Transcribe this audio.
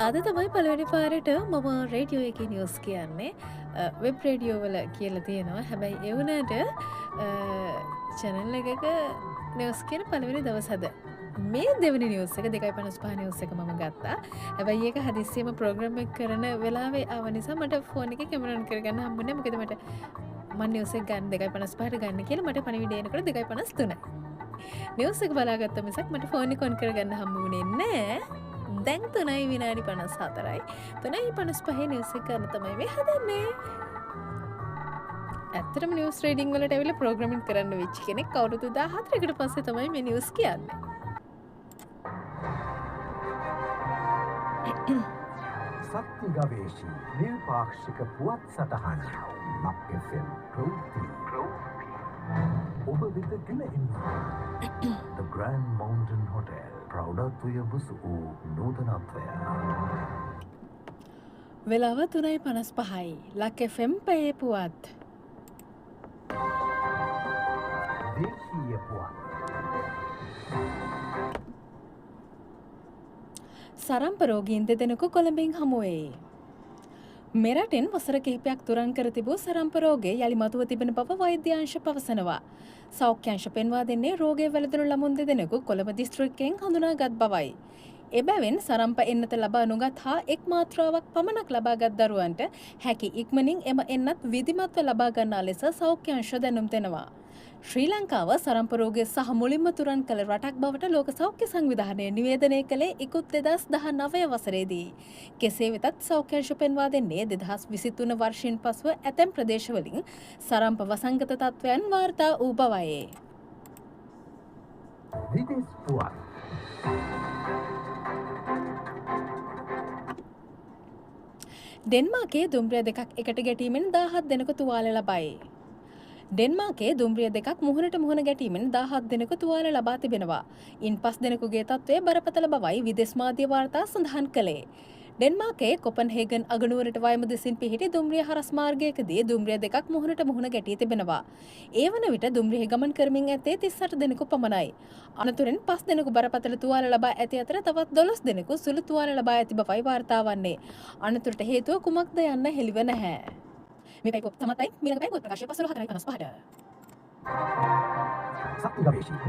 අද තමයි පළවෙනි පාරට මම රේඩියෝ එකේ නිවුස් කියන්නේ. වෙබ් රේඩියෝ වල කියලා තියෙනවා. හැබැයි ඒ වුණාට channel එකක නිවුස් කියන පළවෙනි දවස් අද. මේ දෙවෙනි නිවුස් එක 2:55 නිවුස් එක මම ගත්තා. හැබැයි ඒක හදිස්සියෙම ප්‍රෝග්‍රෑම් එක කරන වෙලාවේ ආව නිසා මට ෆෝන් එකේ කැමරා ඔන් කරගන්න හම්බුනේ නැහැ. මොකද මට මම නිවුස් එක ගන්න 2:55ට ගන්න කියලා මට පණිවිඩය එනකොට 2:53යි. නිවුස් එක බලාගත්ත මිසක් මට ෆෝන් එක ඔන් කරගන්න හම්බුනේ නැහැ. දැන් 3යි විනාඩි 54යි 3යි 55 නිවුස් එක ගන්න තමයි මේ හදන්නේ. ඇත්තටම නිවුස් රීඩින් වලට ඇවිල්ලා ප්‍රෝග්‍රෑමින් කරන්න වෙච්ච කෙනෙක් අවුරුදු 14කට පස්සේ තමයි මේ නිවුස් කියන්නේ. සත්‍ය ගවේෂී නිර්පාක්ෂික පුවත් සටහන් මක් FM ප්‍රවෘත්ති ඔබ වෙත ගෙන එන්නේ The Grand Mountain Hotel ප්‍රෞಢත්වය බුසු වූ නූතනත්වය. වෙලාව 3:55යි ලක් FM පැයේ පුවත්. දේශීය පුවත්. සරම්ප රෝගීන් දෙදෙනෙකු කොළඹින් හමුවේ. මෙරටින් වසර කිහිපයක් තුරන් කර තිබූ සරම්ප රෝගය යළි මතුව තිබෙන බව වෛද්‍යාංශ පවසනවා. සෞඛ්‍යංශ පෙන්වා දෙන්නේ රෝගය වැළඳුණු ළමුන් දෙදෙනෙකු කොළඹ දිස්ත්‍රික්කයෙන් හඳුනාගත් බවයි. එබැවින් සරම්ප එන්නත ලබා නොගත් හා එක් මාත්‍රාවක් පමණක් ලබාගත් දරුවන්ට හැකි ඉක්මනින් එම එන්නත් විධිමත්ව ලබා ගන්නා ලෙස සෞඛ්‍යංශ දැනුම් දෙනවා. ශ්‍රී ලංකාව සරම්ප රෝගය සහ මුලින්ම තුරන් කළ රටක් බවට ලෝක සෞඛ්‍ය සංවිධානය නිවේදනය කළේ ඉකුත් 2019 වසරේදී. කෙසේ වෙතත් සෞඛ්‍යංශ පෙන්වා දෙන්නේ 2023 වර්ෂයෙන් පසුව ඇතැම් ප්‍රදේශවලින් සරම්ප වසංගත තත්ත්වයන් වාර්තා වූ බවයි. විදේශ පුවත්. ඩෙන්මාර්කයේ දුම්රිය දෙකක් එකට ගැටීමෙන් 17 දෙනෙකු තුවාල ලබයි. ඩෙන්මාර්කයේ දුම්රිය දෙකක් මුහුණට මුහුණ ගැටීමෙන් 17 දෙනෙකු තුවාල ලබා තිබෙනවා. ඉන් 5 දෙනෙකුගේ තත්ත්වය බරපතල බවයි විදේශ මාධ්‍ය වාර්තා සඳහන් කළේ. ඩෙන්මාර්කයේ කොපන්හේගන් අගනුවරට වයම දෙසින් පිහිටි දුම්රිය හරස් මාර්ගයකදී දුම්රිය දෙකක් මුහුණට මුහුණ ගැටී තිබෙනවා. ඒ වන විට දුම්රිය ගමන් කරමින් ඇත්තේ 38 දෙනෙකු පමණයි. අනතුරෙන් 5 දෙනෙකු බරපතල තුවාල ලබා ඇති අතර තවත් 12 දෙනෙකු සුළු තුවාල ලබා ඇති බවයි වාර්තා වන්නේ. අනතුරට හේතුව කුමක්ද යන්න හෙළිව නැහැ. මේ පැය තමයි ඊළඟ පැය පොත් ප්‍රකාශය 15:55ට. සත්‍ය ගවේෂී